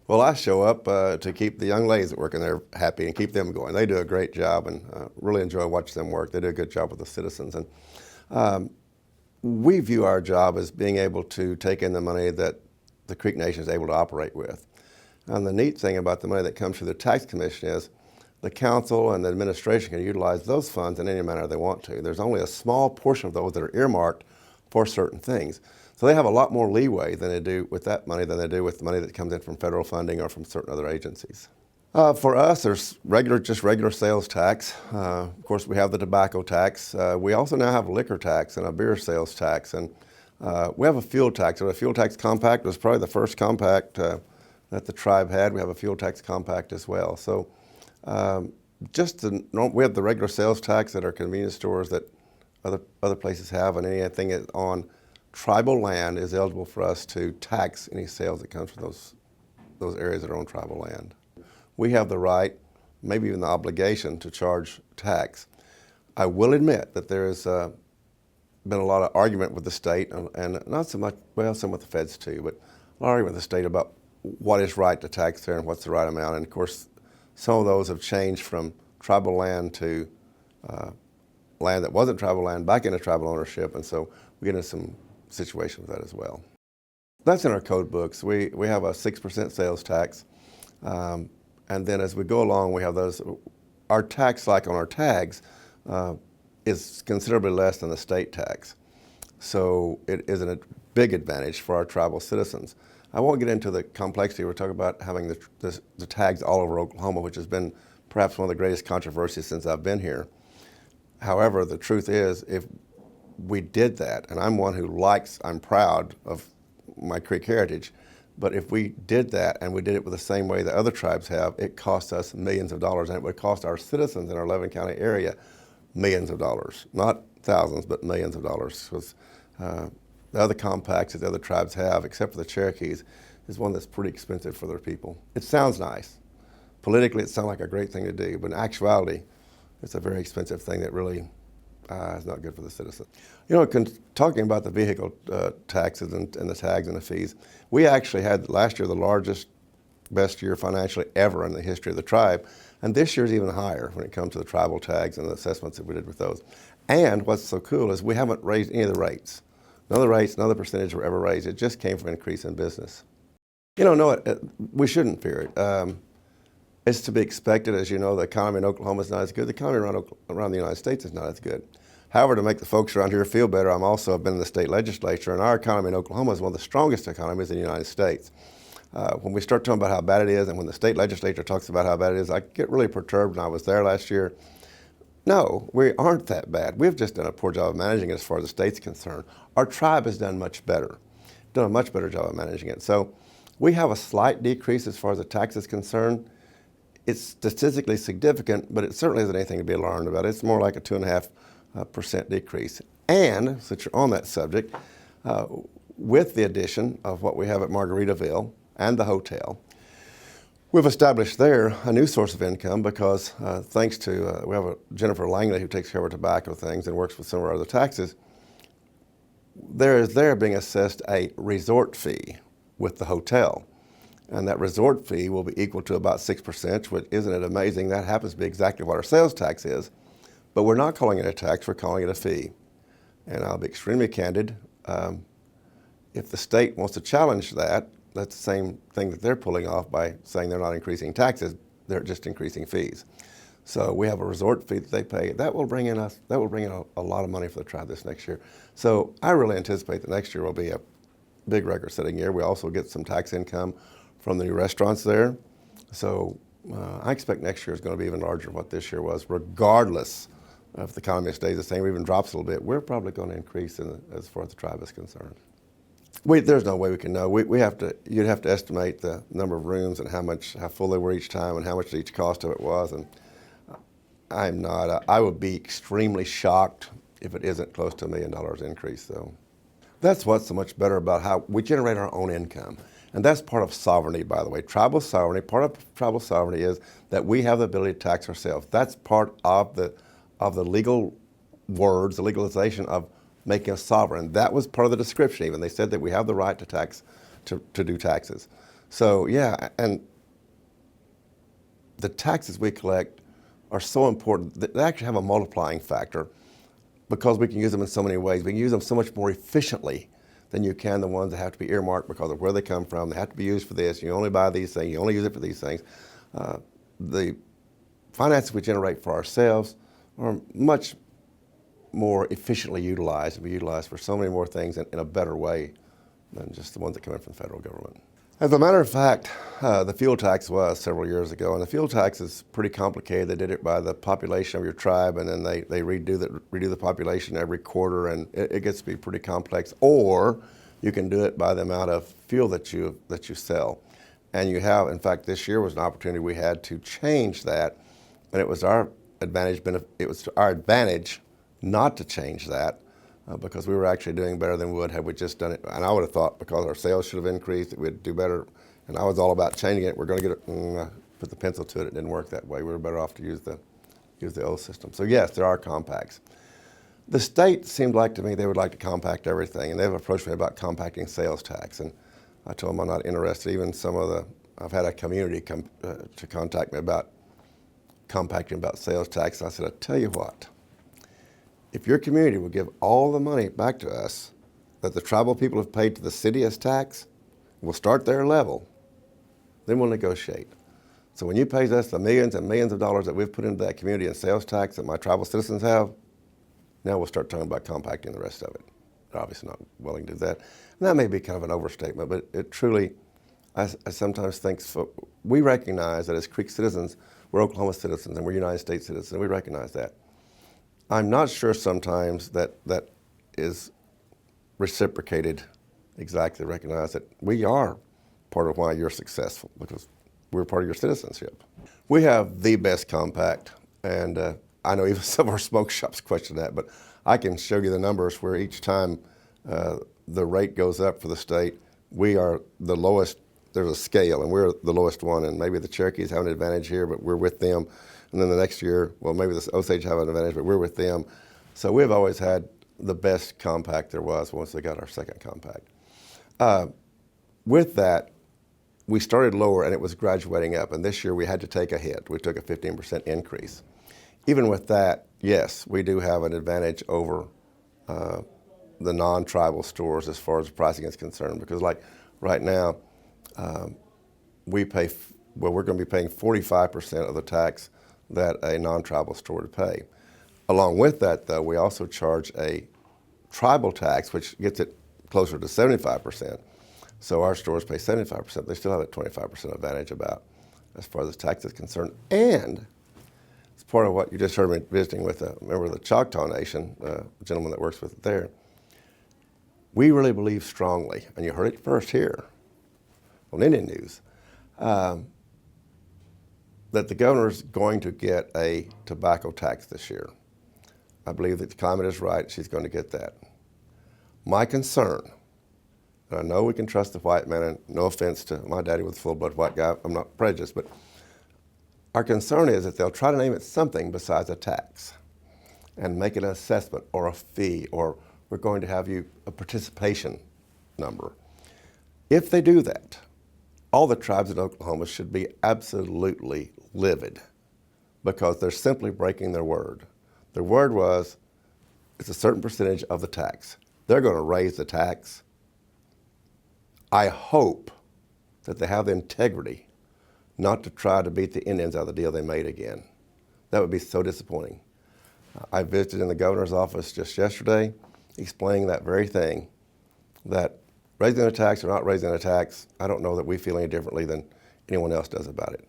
Well, I show up to keep the young ladies that work in there happy and keep them going. They do a great job, and really enjoy watching them work. They do a good job with the citizens. And we view our job as being able to take in the money that the Creek Nation is able to operate with. And the neat thing about the money that comes through the Tax Commission is the council and the administration can utilize those funds in any manner they want to. There's only a small portion of those that are earmarked for certain things. So they have a lot more leeway than they do with that money than they do with the money that comes in from federal funding or from certain other agencies. For us, there's just regular sales tax. Of course, we have the tobacco tax. We also now have a liquor tax and a beer sales tax. And we have a fuel tax. So a fuel tax compact was probably the first compact that the tribe had. We have a fuel tax compact as well. So we have the regular sales tax at our convenience stores that other places have, and anything on tribal land is eligible for us to tax any sales that comes from those areas that are on tribal land. We have the right, maybe even the obligation, to charge tax. I will admit that there has been a lot of argument with the state, and not so much, well, some with the feds too, but a lot of argument with the state about what is right to tax there and what's the right amount. And of course, some of those have changed from tribal land to land that wasn't tribal land back into tribal ownership, and so we get into some situation with that as well. That's in our code books. We have a 6% sales tax, and then as we go along, we have those. Our tax, like on our tags, is considerably less than the state tax. So it is a big advantage for our tribal citizens. I won't get into the complexity. We're talking about having the tags all over Oklahoma, which has been perhaps one of the greatest controversies since I've been here. However, the truth is, if we did that, and I'm proud of my Creek heritage, but if we did that and we did it with the same way that other tribes have, it costs us millions of dollars, and it would cost our citizens in our 11 county area millions of dollars. Not thousands, but millions of dollars. Because the other compacts that the other tribes have, except for the Cherokees, is one that's pretty expensive for their people. It sounds nice. Politically, it sounds like a great thing to do, but in actuality, it's a very expensive thing that really is not good for the citizen. You know, talking about the vehicle taxes and the tags and the fees, we actually had last year the best year financially ever in the history of the tribe, and this year's even higher when it comes to the tribal tags and the assessments that we did with those. And what's so cool is we haven't raised any of the rates. None of the rates, none of the percentage were ever raised. It just came from an increase in business. You know, no, we shouldn't fear it. It's to be expected. As you know, the economy in Oklahoma is not as good. The economy around the United States is not as good. However, to make the folks around here feel better, I've also been in the state legislature, and our economy in Oklahoma is one of the strongest economies in the United States. When we start talking about how bad it is, and when the state legislature talks about how bad it is, I get really perturbed when I was there last year. No, we aren't that bad. We've just done a poor job of managing it as far as the state's concerned. Our tribe has done much better, done a much better job of managing it. So we have a slight decrease as far as the tax is concerned. It's statistically significant, but it certainly isn't anything to be alarmed about. It's more like a 2.5% decrease. And, since you're on that subject, with the addition of what we have at Margaritaville and the hotel, we've established there a new source of income because thanks to, we have Jennifer Langley who takes care of our tobacco things and works with some of our other taxes. There being assessed a resort fee with the hotel. And that resort fee will be equal to about 6%, which, isn't it amazing? That happens to be exactly what our sales tax is. But we're not calling it a tax, we're calling it a fee. And I'll be extremely candid. If the state wants to challenge that, that's the same thing that they're pulling off by saying they're not increasing taxes, they're just increasing fees. So we have a resort fee that they pay. That will bring in a lot of money for the tribe this next year. So I really anticipate that next year will be a big record-setting year. We also get some tax income from the new restaurants there. So I expect next year is going to be even larger than what this year was, regardless if the economy stays the same or even drops a little bit. We're probably going to increase as far as the tribe is concerned. There's no way we can know. You'd have to estimate the number of rooms and how full they were each time and how much each cost of it was. And I would be extremely shocked if it isn't close to $1 million increase. So that's what's so much better about how we generate our own income. And that's part of sovereignty, by the way. Tribal sovereignty, part of tribal sovereignty is that we have the ability to tax ourselves. That's part of the legal words, the legalization of making us sovereign. That was part of the description even. They said that we have the right to do taxes. So yeah, and the taxes we collect are so important. They actually have a multiplying factor because we can use them in so many ways. We can use them so much more efficiently than you can the ones that have to be earmarked because of where they come from. They have to be used for this. You only buy these things. You only use it for these things. The finances we generate for ourselves are much more efficiently utilized and be utilized for so many more things in a better way than just the ones that come in from the federal government. As a matter of fact, the fuel tax was several years ago, and the fuel tax is pretty complicated. They did it by the population of your tribe, and then they redo the population every quarter, and it gets to be pretty complex. Or you can do it by the amount of fuel that you sell. And you have, in fact, this year was an opportunity we had to change that, and it was our advantage. It was our advantage not to change that. Because we were actually doing better than we would had we just done it. And I would have thought because our sales should have increased, that we'd do better. And I was all about changing it. We're going to get it, put the pencil to it. It didn't work that way. We were better off to use the old system. So yes, there are compacts. The state seemed like to me they would like to compact everything, and they've approached me about compacting sales tax. And I told them I'm not interested. Even I've had a community come to contact me about compacting about sales tax. And I said, I tell you what. If your community will give all the money back to us that the tribal people have paid to the city as tax, we'll start their level, then we'll negotiate. So when you pay us the millions and millions of dollars that we've put into that community in sales tax that my tribal citizens have, now we'll start talking about compacting the rest of it. They're obviously not willing to do that. And that may be kind of an overstatement, but it truly, I sometimes think, we recognize that as Creek citizens, we're Oklahoma citizens and we're United States citizens, and we recognize that. I'm not sure sometimes that is reciprocated exactly, recognize that we are part of why you're successful because we're part of your citizenship. We have the best compact, and I know even some of our smoke shops question that, but I can show you the numbers where each time the rate goes up for the state, we are the lowest. There's a scale, and we're the lowest one, and maybe the Cherokees have an advantage here, but we're with them. And then the next year, well, maybe the Osage have an advantage, but we're with them. So we've always had the best compact there was once they got our second compact. With that, we started lower and it was graduating up. And this year we had to take a hit. We took a 15% increase. Even with that, yes, we do have an advantage over the non-tribal stores as far as pricing is concerned. Because like right now, we're going to be paying 45% of the tax that a non-tribal store would pay. Along with that, though, we also charge a tribal tax, which gets it closer to 75%. So our stores pay 75%. They still have a 25% advantage about as far as the tax is concerned. And it's part of what you just heard me visiting with a member of the Choctaw Nation, a gentleman that works with it there. We really believe strongly, and you heard it first here on Indian News, that the governor's going to get a tobacco tax this year. I believe that the climate is right. She's going to get that. My concern, and I know we can trust the white man, and no offense to my daddy was a full-blood white guy. I'm not prejudiced, but our concern is that they'll try to name it something besides a tax and make it an assessment or a fee, or we're going to have you a participation number. If they do that, all the tribes in Oklahoma should be absolutely livid because they're simply breaking their word. Their word was, it's a certain percentage of the tax. They're going to raise the tax. I hope that they have the integrity not to try to beat the Indians out of the deal they made again. That would be so disappointing. I visited in the governor's office just yesterday explaining that very thing, that raising a tax or not raising a tax, I don't know that we feel any differently than anyone else does about it.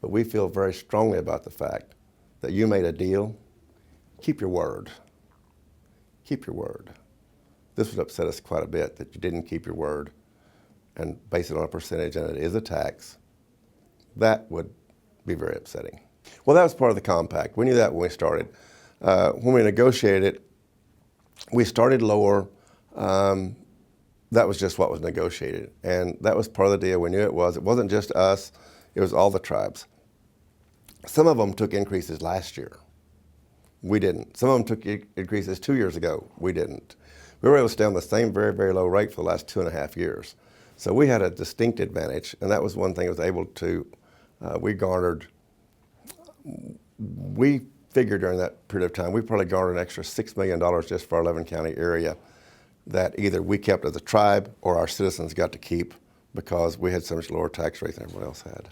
But we feel very strongly about the fact that you made a deal. Keep your word. Keep your word. This would upset us quite a bit that you didn't keep your word and base it on a percentage and it is a tax. That would be very upsetting. Well, that was part of the compact. We knew that when we started. When we negotiated it, we started lower. That was just what was negotiated. And that was part of the deal. We knew it was. It wasn't just us. It was all the tribes. Some of them took increases last year. We didn't. Some of them took increases 2 years ago. We didn't. We were able to stay on the same very, very low rate for the last 2.5 years. So we had a distinct advantage, and that was one thing I was able to, we figured during that period of time, we probably garnered an extra $6 million just for our 11 county area that either we kept as a tribe or our citizens got to keep because we had so much lower tax rate than everyone else had.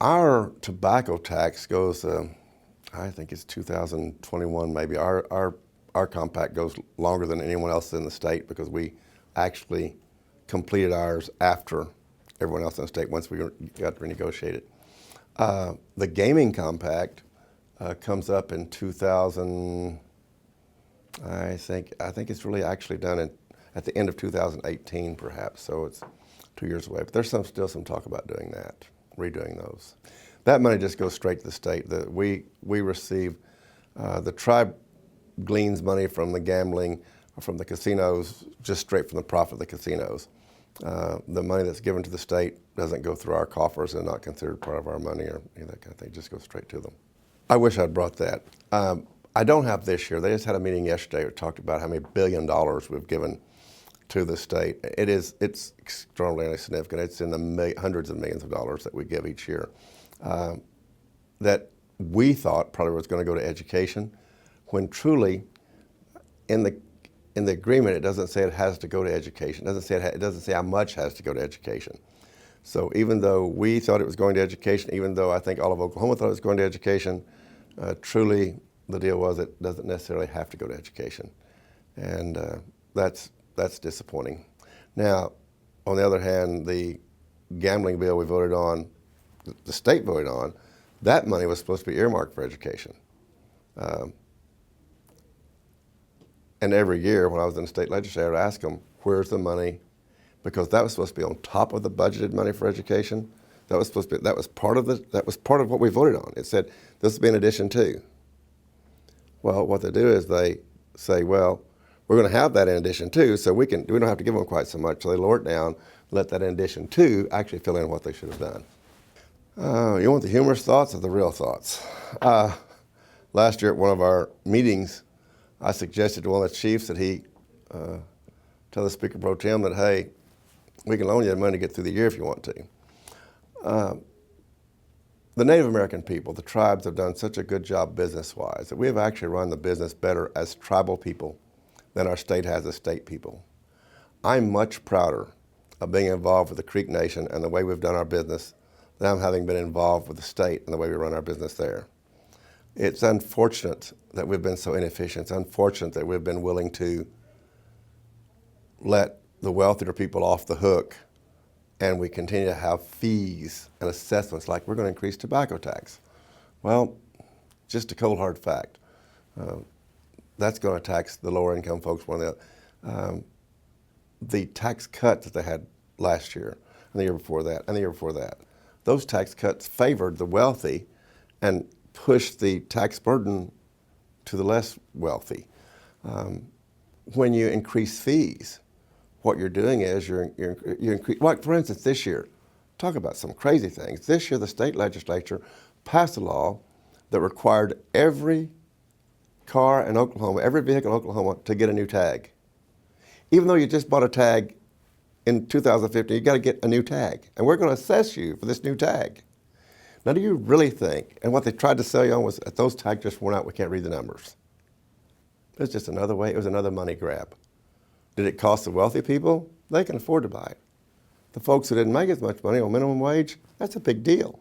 Our tobacco tax goes, I think it's 2021 maybe. Our compact goes longer than anyone else in the state because we actually completed ours after everyone else in the state once we got to renegotiate it. The gaming compact comes up in 2000. I think it's really actually done at the end of 2018, perhaps. So it's 2 years away. But there's still some talk about doing that, redoing those. That money just goes straight to the state. We receive the tribe gleans money from the gambling, from the casinos, just straight from the profit of the casinos. The money that's given to the state doesn't go through our coffers and not considered part of our money or any of that kind of thing. It just goes straight to them. I wish I'd brought that. I don't have this year. They just had a meeting yesterday that talked about how many $1 billion we've given to the state. It's extraordinarily significant. It's in the hundreds of millions of dollars that we give each year. That we thought probably was going to go to education, when truly, in the agreement, it doesn't say it has to go to education. It doesn't say how much has to go to education. So even though we thought it was going to education, even though I think all of Oklahoma thought it was going to education, truly the deal was it doesn't necessarily have to go to education, and that's disappointing. Now, on the other hand, the gambling bill we voted on, the state voted on, that money was supposed to be earmarked for education. And every year when I was in the state legislature, I'd ask them, where's the money? Because that was supposed to be on top of the budgeted money for education. That was part of what we voted on. It said this would be in addition to. Well, what they do is they say, well, we're going to have that in addition to, so we don't have to give them quite so much. So they lower it down, let that in addition to actually fill in what they should have done. You want the humorous thoughts or the real thoughts? Last year at one of our meetings, I suggested to one of the chiefs that he tell the Speaker Pro Tem that, hey, we can loan you the money to get through the year if you want to. The Native American people, the tribes, have done such a good job business-wise that we have actually run the business better as tribal people than our state has as state people. I'm much prouder of being involved with the Creek Nation and the way we've done our business than I'm having been involved with the state and the way we run our business there. It's unfortunate that we've been so inefficient. It's unfortunate that we've been willing to let the wealthier people off the hook, and we continue to have fees and assessments like we're going to increase tobacco tax. Well, just a cold hard fact. That's going to tax the lower income folks more than the tax cuts that they had last year and the year before that and the year before that. Those tax cuts favored the wealthy and pushed the tax burden to the less wealthy. When you increase fees, what you're doing is you increase, like for instance this year, talk about some crazy things. This year the state legislature passed a law that required every car in Oklahoma, every vehicle in Oklahoma to get a new tag. Even though you just bought a tag in 2015, you got to get a new tag. And we're going to assess you for this new tag. Now, do you really think, and what they tried to sell you on was that those tags just worn out, we can't read the numbers. It's just another way, it was another money grab. Did it cost the wealthy people? They can afford to buy it. The folks who didn't make as much money on minimum wage, that's a big deal.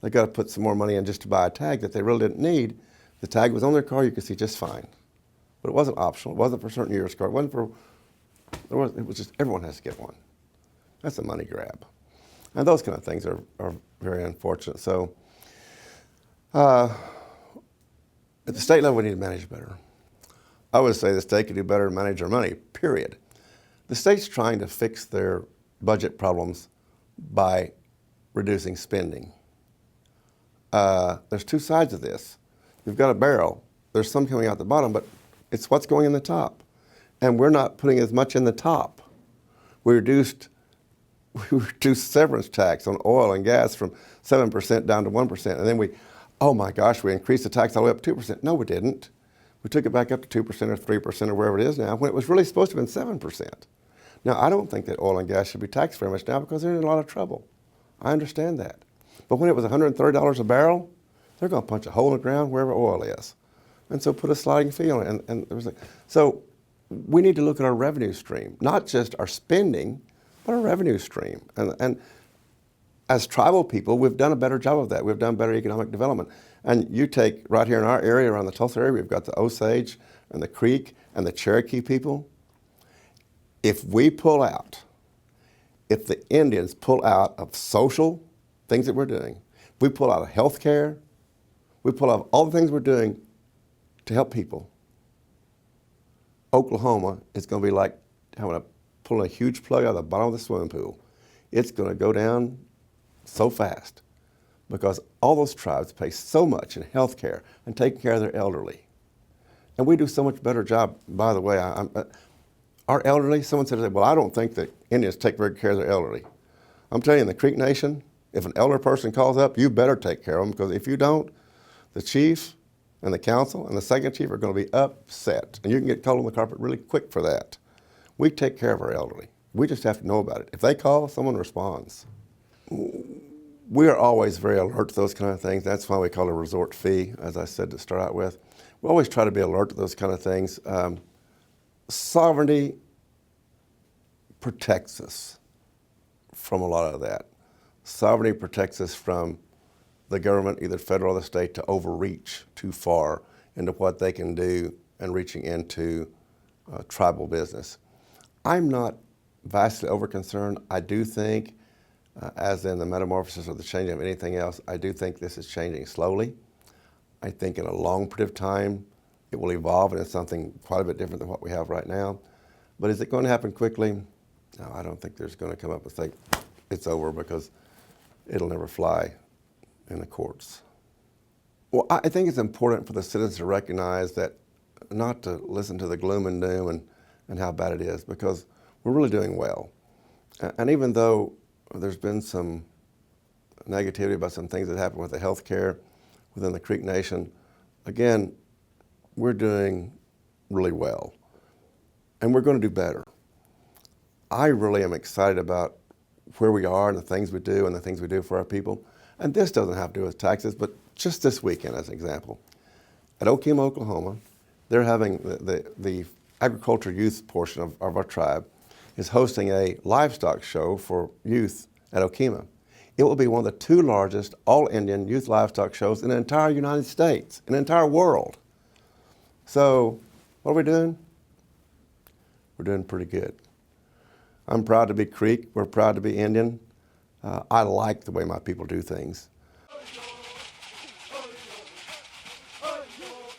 They got to put some more money in just to buy a tag that they really didn't need. The tag was on their car, you could see just fine. But it wasn't optional, it wasn't for certain years' car, it wasn't for, it was just everyone has to get one. That's a money grab. And those kind of things are very unfortunate. So at the state level, we need to manage better. I would say the state could do better to manage their money, period. The state's trying to fix their budget problems by reducing spending. There's two sides of this. You've got a barrel. There's some coming out the bottom, but it's what's going in the top. And we're not putting as much in the top. We reduced severance tax on oil and gas from 7% down to 1%. And then oh my gosh, we increased the tax all the way up to 2%. No, we didn't. We took it back up to 2% or 3% or wherever it is now, when it was really supposed to have been 7%. Now, I don't think that oil and gas should be taxed very much now because they're in a lot of trouble. I understand that. But when it was $130 a barrel, they're going to punch a hole in the ground wherever oil is. And so put a sliding fee on it. And there was so we need to look at our revenue stream, not just our spending, but our revenue stream. And as tribal people, we've done a better job of that. We've done better economic development. And you take right here in our area, around the Tulsa area, we've got the Osage and the Creek and the Cherokee people. If we pull out, if the Indians pull out of social things that we're doing, we pull out of health care, we pull out of all the things we're doing to help people, Oklahoma is going to be like pulling a huge plug out of the bottom of the swimming pool. It's going to go down so fast because all those tribes pay so much in health care and taking care of their elderly. And we do so much better job, by the way. Our elderly, someone said, well, I don't think that Indians take very good care of their elderly. I'm telling you, in the Creek Nation, if an elder person calls up, you better take care of them, because if you don't, the chief and the council and the second chief are going to be upset. And you can get called on the carpet really quick for that. We take care of our elderly. We just have to know about it. If they call, someone responds. We are always very alert to those kind of things. That's why we call it a resort fee, as I said to start out with. We always try to be alert to those kind of things. Sovereignty protects us from a lot of that. Sovereignty protects us from the government, either federal or the state, to overreach too far into what they can do and reaching into tribal business. I'm not vastly over-concerned. I do think, as in the metamorphosis or the changing of anything else, I do think this is changing slowly. I think in a long period of time, it will evolve into something quite a bit different than what we have right now. But is it going to happen quickly? No, I don't think there's going to come up and say it's over, because it'll never fly in the courts. Well, I think it's important for the citizens to recognize that, not to listen to the gloom and doom and how bad it is, because we're really doing well. And even though there's been some negativity about some things that happened with the health care within the Creek Nation, again, we're doing really well. And we're going to do better. I really am excited about where we are and the things we do and the things we do for our people. And this doesn't have to do with taxes, but just this weekend, as an example. At Okemah, Oklahoma, they're having the agriculture youth portion of our tribe is hosting a livestock show for youth at Okemah. It will be one of the 2 largest all-Indian youth livestock shows in the entire United States, in the entire world. So what are we doing? We're doing pretty good. I'm proud to be Creek. We're proud to be Indian. I like the way my people do things.